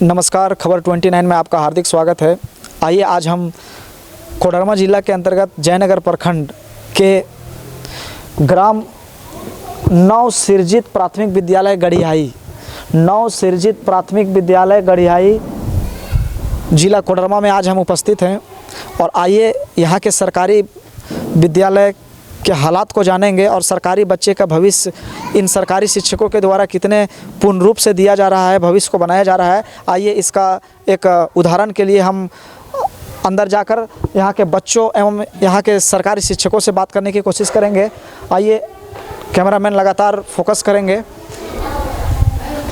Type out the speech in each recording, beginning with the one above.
नमस्कार, खबर 29 में आपका हार्दिक स्वागत है। आइए आज हम कोडरमा जिला के अंतर्गत जयनगर प्रखंड के ग्राम नवसृजित प्राथमिक विद्यालय गढ़ियाई जिला कोडरमा में आज हम उपस्थित हैं और आइए यहाँ के सरकारी विद्यालय के हालात को जानेंगे और सरकारी बच्चे का भविष्य इन सरकारी शिक्षकों के द्वारा कितने पूर्ण रूप से दिया जा रहा है, भविष्य को बनाया जा रहा है। आइए इसका एक उदाहरण के लिए हम अंदर जाकर यहाँ के बच्चों एवं यहाँ के सरकारी शिक्षकों से बात करने की कोशिश करेंगे। आइए कैमरामैन लगातार फोकस करेंगे।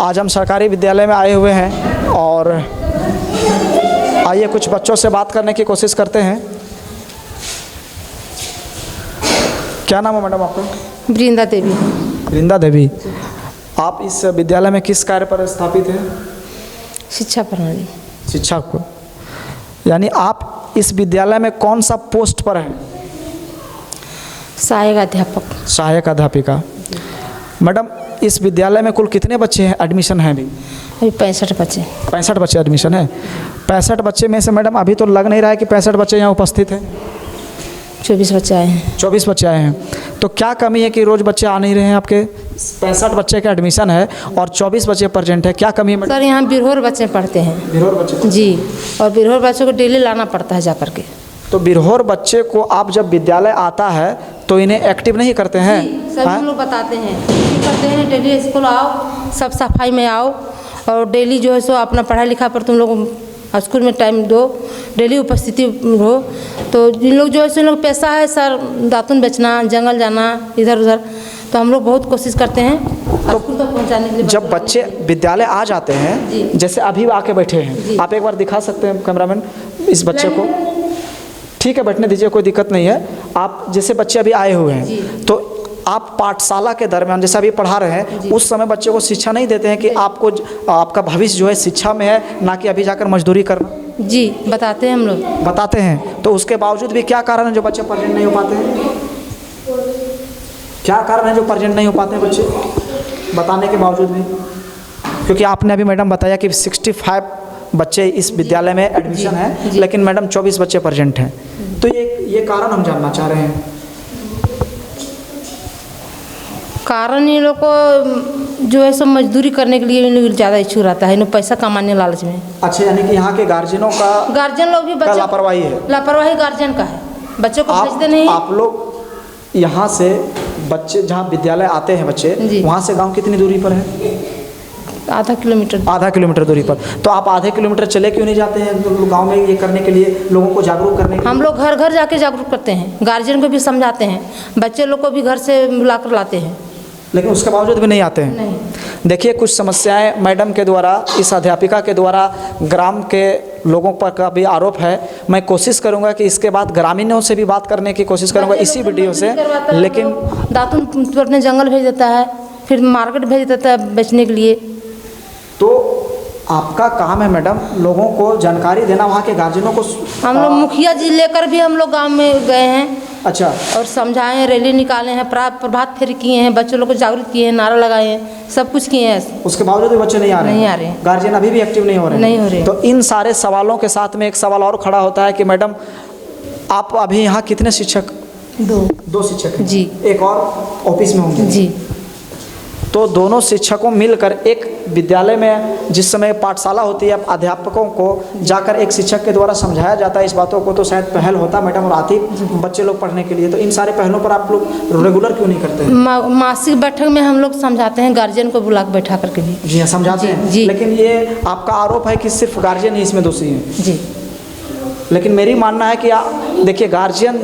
आज हम सरकारी विद्यालय में आए हुए हैं और आइए कुछ बच्चों से बात करने की कोशिश करते हैं। क्या नाम है मैडम आपका? वृंदा देवी। वृंदा देवी, आप इस विद्यालय में किस कार्य पर स्थापित हैं? शिक्षा प्रणाली। शिक्षक को, यानी आप इस विद्यालय में कौन सा पोस्ट पर हैं? सहायक अध्यापक। सहायक अध्यापिका। मैडम, इस विद्यालय में कुल कितने बच्चे हैं, एडमिशन हैं अभी? अभी 65 बच्चे। 65 बच्चे एडमिशन है। 65 बच्चे में से मैडम अभी तो लग नहीं रहा है कि 65 बच्चे यहाँ उपस्थित हैं। 24 बच्चे आए हैं। 24 बच्चे आए हैं। तो क्या कमी है कि रोज़ बच्चे आ नहीं रहे हैं? आपके 65 बच्चे का एडमिशन है और 24 बच्चे प्रेजेंट है, क्या कमी है मैडम? सर, यहाँ बिरहोर बच्चे पढ़ते हैं। बिरहोर बच्चे जी, और बिरहोर बच्चों को डेली लाना पड़ता है जा करके। तो बिरहोर बच्चे को आप जब विद्यालय आता है तो इन्हें एक्टिव नहीं करते हैं? सभी हम लोग बताते हैं, करते हैं डेली स्कूल आओ, सब सफाई में आओ और डेली जो है सो अपना पढ़ाई लिखा पर तुम लोग स्कूल में टाइम दो, डेली उपस्थिति हो। तो जिन लोग जो है सो लोग पैसा है सर, दातुन बेचना, जंगल जाना इधर उधर, तो हम लोग बहुत कोशिश करते हैं स्कूल तक पहुँचाने के लिए। जब बच्चे विद्यालय आ जाते हैं, जैसे अभी आके बैठे हैं, आप एक बार दिखा सकते हैं कैमरामैन इस बच्चे को? ठीक है, बैठने दीजिए, कोई दिक्कत नहीं है। आप जैसे बच्चे अभी आए हुए हैं तो आप पाठशाला के दरमियान जैसे अभी पढ़ा रहे हैं उस समय बच्चे को शिक्षा नहीं देते हैं कि आपको आपका भविष्य जो है शिक्षा में है, ना कि अभी जाकर मजदूरी करना? जी, बताते हैं हम लोग। बताते हैं। तो उसके बावजूद भी क्या कारण है जो बच्चे प्रेजेंट नहीं हो पाते हैं? क्या कारण है जो प्रेजेंट नहीं हो पाते हैं बच्चे बताने के बावजूद भी? क्योंकि आपने अभी मैडम बताया कि 65 बच्चे इस विद्यालय में एडमिशन है, लेकिन मैडम 24 बच्चे प्रेजेंट हैं। तो ये कारण हम जानना चाह रहे हैं। कारण इन लोग को जो है सब मजदूरी करने के लिए इन लोग ज़्यादा इच्छुक रहता है, इन लोग पैसा कमाने लालच में। अच्छा, यानी कि यहाँ के गार्जियनों का लोग भी बच्चे लापरवाही है? लापरवाही गार्जियन का है, बच्चों को भेजते नहीं। आप लोग यहाँ से बच्चे जहाँ विद्यालय आते हैं बच्चे, वहाँ से गांव कितनी दूरी पर है? आधा किलोमीटर। आधा किलोमीटर दूरी पर। तो आप आधे किलोमीटर चले क्यों नहीं जाते हैं तो गांव में ये करने के लिए, लोगों को जागरूक करने के लिए? हम लोग घर घर जाके जागरूक करते हैं, गार्जियन को भी समझाते हैं, बच्चे लोग को भी घर से बुलाकर लाते हैं, लेकिन उसके बावजूद भी नहीं आते हैं। नहीं। देखिए, कुछ समस्याएं मैडम के द्वारा, इस अध्यापिका के द्वारा ग्राम के लोगों पर का भी आरोप है। मैं कोशिश करूंगा कि इसके बाद ग्रामीणों से भी बात करने की कोशिश करूंगा इसी वीडियो से। लेकिन दातुन अपने जंगल भेज देता है, फिर मार्केट भेज देता है बेचने के लिए। तो आपका काम है मैडम लोगों को जानकारी देना, वहाँ के गार्जियनों को। हम लोग मुखिया जी लेकर भी हम लोग गाँव में गए हैं। अच्छा। और समझाएं, रैली निकाले हैं, प्रभात फेरी किए हैं, बच्चों लोग को जागरूक किए हैं, नारा लगाए हैं, सब कुछ किए हैं। उसके बावजूद भी बच्चे नहीं आ रहे हैं? गार्जियन अभी भी एक्टिव नहीं हो रहे हैं? तो इन सारे सवालों के साथ में एक सवाल और खड़ा होता है कि मैडम आप अभी यहाँ कितने शिक्षक? दो शिक्षक हैं। जी। एक और ऑफिस में होंगे? जी। तो दोनों शिक्षकों मिलकर एक विद्यालय में जिस समय पाठशाला होती है, अध्यापकों को जाकर एक शिक्षक के द्वारा समझाया जाता है इस बातों को, तो शायद पहल होता मैडम और आती बच्चे लोग पढ़ने के लिए। तो इन सारे पहलों पर आप लोग रेगुलर क्यों नहीं करते हैं? मासिक बैठक में हम लोग समझाते हैं, गार्जियन को बुला कर बैठा करके भी। जी हाँ, समझाते हैं। लेकिन ये आपका आरोप है कि सिर्फ गार्जियन ही इसमें दोषी है? जी। लेकिन मेरी मानना है कि देखिए, गार्जियन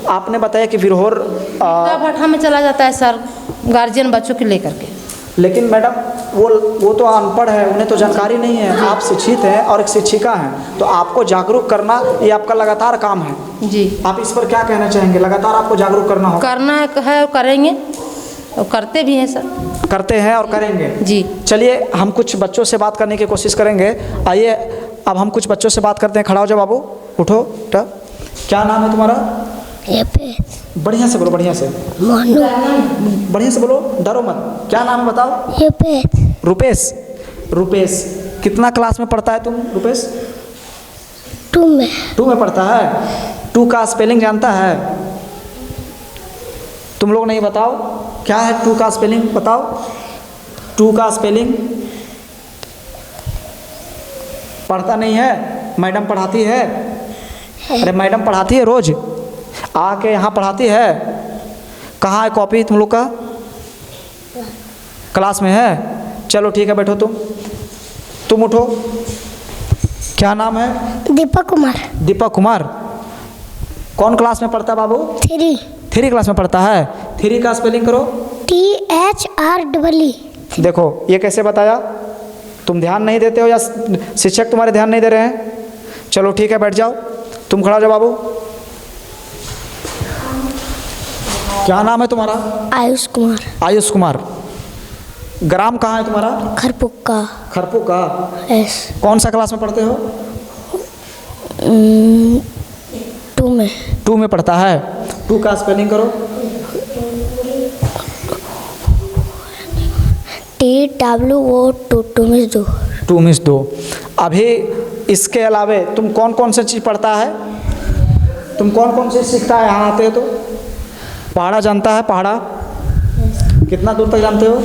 आपने बताया कि बिरहोर भट्ठा में चला जाता है सर, गार्जियन बच्चों को लेकर के। लेकिन मैडम वो तो अनपढ़ है, उन्हें तो जानकारी नहीं है। आप शिक्षित हैं और एक शिक्षिका हैं, तो आपको जागरूक करना ये आपका लगातार काम है। जी। आप इस पर क्या कहना चाहेंगे? लगातार आपको जागरूक करना है, करेंगे और करते भी हैं सर। करते हैं और करेंगे। जी। चलिए, हम कुछ बच्चों से बात करने की कोशिश करेंगे। आइए अब हम कुछ बच्चों से बात करते हैं। खड़ा हो जाओ बाबू, उठो। क्या नाम है तुम्हारा? बढ़िया से बोलो, बढ़िया से। बढ़िया से बोलो, डरो मत। क्या नाम है बताओ? रुपेश। रुपेश, कितना क्लास में पढ़ता है तुम रुपेश? 2 में। 2 में पढ़ता है। 2 का स्पेलिंग जानता है? तुम लोग नहीं बताओ क्या है 2 का स्पेलिंग, बताओ 2 का स्पेलिंग। पढ़ता नहीं है? मैडम पढ़ाती है? अरे मैडम पढ़ाती है रोज आके यहाँ पढ़ाती है? कहाँ है कॉपी तुम लोग का? क्लास में है? चलो ठीक है, बैठो तुम उठो। क्या नाम है? दीपक कुमार। दीपक कुमार। कौन क्लास में पढ़ता है बाबू? 3 क्लास में पढ़ता है। 3 का स्पेलिंग करो। THREE। देखो ये कैसे बताया? तुम ध्यान नहीं देते हो या शिक्षक तुम्हारे ध्यान नहीं दे रहे हैं? चलो ठीक है, बैठ जाओ। तुम खड़ा हो जाओ बाबू। क्या नाम है तुम्हारा? आयुष कुमार। आयुष कुमार। ग्राम कहाँ है तुम्हारा? खरपुक्का। खरपुक्का। यस। कौन सा क्लास में पढ़ते हो? 2 में। 2 में पढ़ता है। 2 का स्पेलिंग करो। TWO 2 में 2। 2 में 2। अभी इसके अलावे तुम कौन कौन सी चीज़ पढ़ता है? तुम कौन कौन सी सीखता है यहाँ आते हो तो? पहाड़ा जानता है? पहाड़ा कितना दूर तक जानते हो?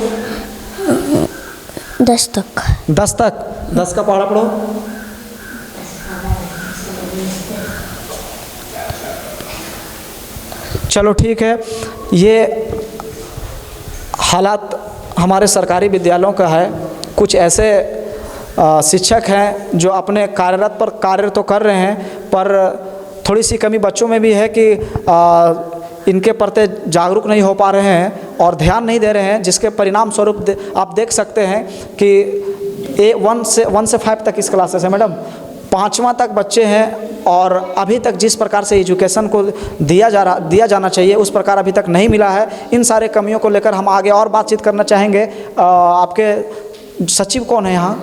10 तक। 10 तक। 10 का पहाड़ा पढ़ो। चलो ठीक है। ये हालात हमारे सरकारी विद्यालयों का है। कुछ ऐसे शिक्षक हैं जो अपने कार्यरत पर कार्य तो कर रहे हैं, पर थोड़ी सी कमी बच्चों में भी है कि इनके प्रति जागरूक नहीं हो पा रहे हैं और ध्यान नहीं दे रहे हैं, जिसके परिणाम स्वरूप आप देख सकते हैं कि 1 से 5 तक इस क्लासेस है मैडम, 5वां तक बच्चे हैं और अभी तक जिस प्रकार से एजुकेशन को दिया जाना चाहिए उस प्रकार अभी तक नहीं मिला है। इन सारे कमियों को लेकर हम आगे और बातचीत करना चाहेंगे। आपके सचिव कौन है यहाँ?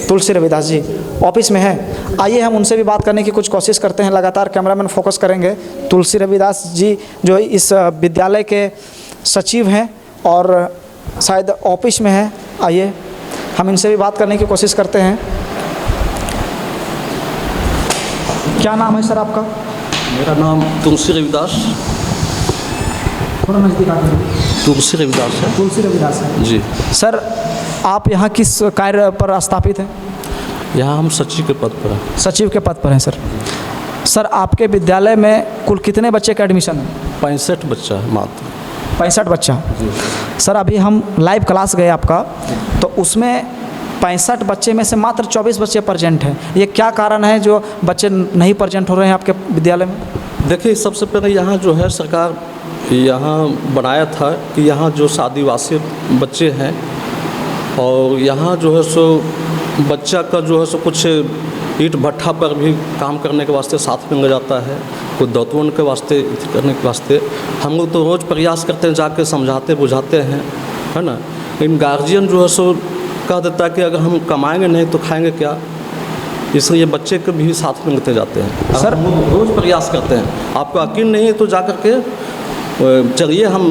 तुलसी रविदास जी ऑफिस में है। आइए हम उनसे भी बात करने की कुछ कोशिश करते हैं। लगातार कैमरामैन फोकस करेंगे। तुलसी रविदास जी जो इस विद्यालय के सचिव हैं और शायद ऑफिस में हैं। आइए हम इनसे भी बात करने की कोशिश करते हैं। क्या नाम है सर आपका? मेरा नाम तुलसी रविदास। थोड़ा नज़दीक आकर। तुलसी रविदास है। तुलसी रविदास है जी। सर आप यहाँ किस कार्य पर स्थापित हैं? यहाँ हम सचिव के पद पर हैं। सचिव के पद पर हैं सर। सर आपके विद्यालय में कुल कितने बच्चे का एडमिशन है? 65 बच्चा है मात्र। 65 बच्चा। सर अभी हम लाइव क्लास गए आपका, तो उसमें 65 बच्चे में से मात्र 24 बच्चे प्रेजेंट हैं। ये क्या कारण है जो बच्चे नहीं प्रेजेंट हो रहे हैं आपके विद्यालय में? देखिए सबसे पहले यहाँ जो है सरकार यहाँ बनाया था कि यहाँ जो आदिवासी बच्चे हैं और यहाँ जो है सो बच्चा का जो है सो कुछ ईंट भट्ठा पर भी काम करने के वास्ते साथ में ले जाता है, कुछ दौतवन के वास्ते करने के वास्ते हम लोग तो रोज़ प्रयास करते हैं, जाके समझाते बुझाते हैं, है ना। लेकिन गार्जियन जो है सो कह देता है कि अगर हम कमाएंगे नहीं तो खाएंगे क्या, इसलिए बच्चे को भी साथ में लेते जाते हैं। सर हम रोज़ प्रयास करते हैं, आपको यकीन नहीं है तो जा कर के चलिए हम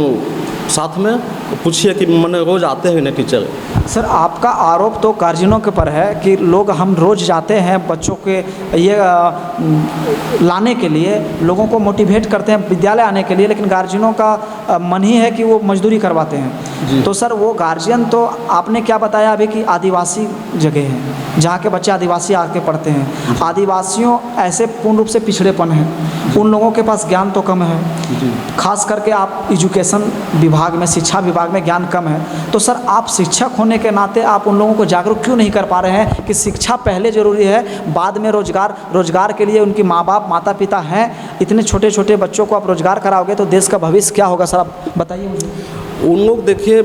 साथ में पूछिए कि मैंने रोज़ आते हैं ना टीचर। सर आपका आरोप तो गार्जियनों के पर है कि लोग हम रोज़ जाते हैं बच्चों के ये लाने के लिए, लोगों को मोटिवेट करते हैं विद्यालय आने के लिए, लेकिन गार्जियनों का मन ही है कि वो मजदूरी करवाते हैं। तो सर वो गार्जियन तो आपने क्या बताया अभी कि आदिवासी जगह है जहाँ के बच्चे आदिवासी आके पढ़ते हैं। आदिवासियों ऐसे पूर्ण रूप से पिछड़ेपन है, उन लोगों के पास ज्ञान तो कम है, खास करके आप एजुकेशन विभाग में, शिक्षा विभाग में ज्ञान कम है। तो सर आप शिक्षक होने के नाते आप उन लोगों को जागरूक क्यों नहीं कर पा रहे हैं कि शिक्षा पहले ज़रूरी है, बाद में रोजगार के लिए उनके माँ बाप माता पिता हैं। इतने छोटे छोटे बच्चों को आप रोजगार कराओगे तो देश का भविष्य क्या होगा? सर आप बताइए मुझे। उन लोग देखिए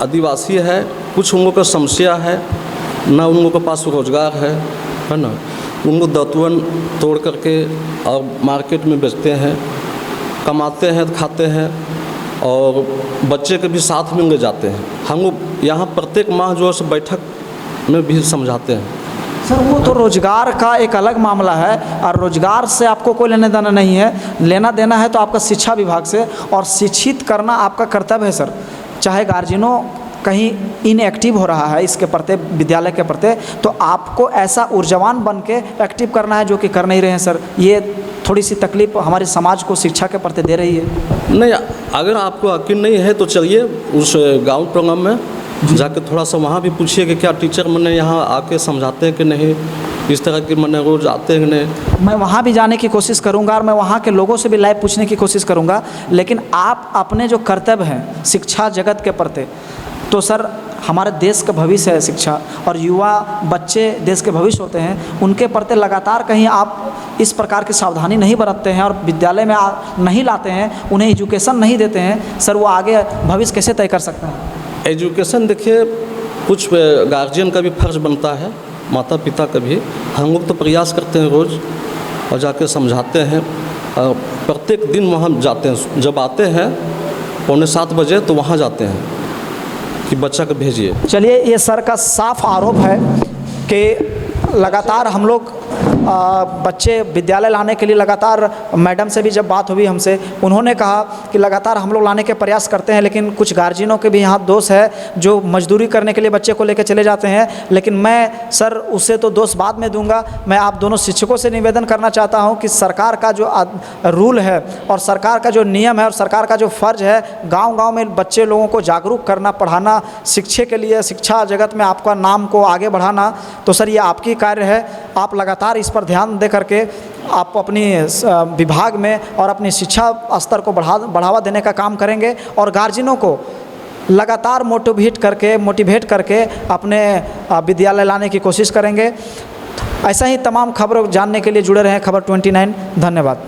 आदिवासी है, कुछ उन लोगों का समस्या है ना, उन लोगों के पास रोजगार है ना। उन लोग दतवन तोड़ करके और मार्केट में बेचते हैं, कमाते हैं, खाते हैं और बच्चे के भी साथ में ले जाते हैं। हम लोग यहाँ प्रत्येक माह जो है बैठक में भी समझाते हैं। सर वो तो रोजगार का एक अलग मामला है और रोजगार से आपको कोई लेना देना नहीं है, लेना देना है तो आपका शिक्षा विभाग से, और शिक्षित करना आपका कर्तव्य है सर। चाहे गार्जियनों कहीं इनएक्टिव हो रहा है इसके प्रति, विद्यालय के प्रति, तो आपको ऐसा ऊर्जावान बन के एक्टिव करना है, जो कि कर नहीं रहे हैं सर। ये थोड़ी सी तकलीफ हमारे समाज को शिक्षा के प्रति दे रही है। नहीं, अगर आपको यकीन नहीं है तो चलिए उस गाँव प्रोग्राम में जाके थोड़ा सा वहाँ भी पूछिए कि क्या टीचर मैंने यहाँ आके समझाते हैं कि नहीं, इस तरह के मैंने रोज़ आते हैं कि नहीं। मैं वहाँ भी जाने की कोशिश करूँगा और मैं वहाँ के लोगों से भी लाइव पूछने की कोशिश करूँगा, लेकिन आप अपने जो कर्तव्य हैं शिक्षा जगत के प्रति, तो सर हमारे देश का भविष्य है शिक्षा, और युवा बच्चे देश के भविष्य होते हैं, उनके प्रति लगातार कहीं आप इस प्रकार की सावधानी नहीं बरतते हैं और विद्यालय में नहीं लाते हैं, उन्हें एजुकेशन नहीं देते हैं, सर वो आगे भविष्य कैसे तय कर सकते हैं? एजुकेशन देखिए, कुछ गार्जियन का भी फर्ज बनता है, माता पिता का भी। हम लोग तो प्रयास करते हैं रोज़ और जाके समझाते हैं, प्रत्येक दिन वहाँ जाते हैं। जब आते हैं 6:45 बजे तो वहाँ जाते हैं कि बच्चा को भेजिए। चलिए, ये सर का साफ आरोप है कि लगातार हम लोग बच्चे विद्यालय लाने के लिए लगातार, मैडम से भी जब बात हुई हमसे, उन्होंने कहा कि लगातार हम लोग लाने के प्रयास करते हैं, लेकिन कुछ गार्जियनों के भी यहाँ दोष है जो मजदूरी करने के लिए बच्चे को लेकर चले जाते हैं। लेकिन मैं सर उससे तो दोष बाद में दूंगा। मैं आप दोनों शिक्षकों से निवेदन करना चाहता हूँ कि सरकार का जो रूल है और सरकार का जो नियम है और सरकार का जो फ़र्ज़ है, गाँव-गाँव में बच्चे लोगों को जागरूक करना, पढ़ाना, शिक्षा के लिए, शिक्षा जगत में आपका नाम को आगे बढ़ाना, तो सर ये आपकी कार्य है। आप लगातार इस पर ध्यान दे करके आप अपनी विभाग में और अपनी शिक्षा स्तर को बढ़ावा देने का काम करेंगे और गार्जियनों को लगातार मोटिवेट करके अपने विद्यालय लाने की कोशिश करेंगे। ऐसा ही तमाम खबरों जानने के लिए जुड़े रहें खबर 29। धन्यवाद।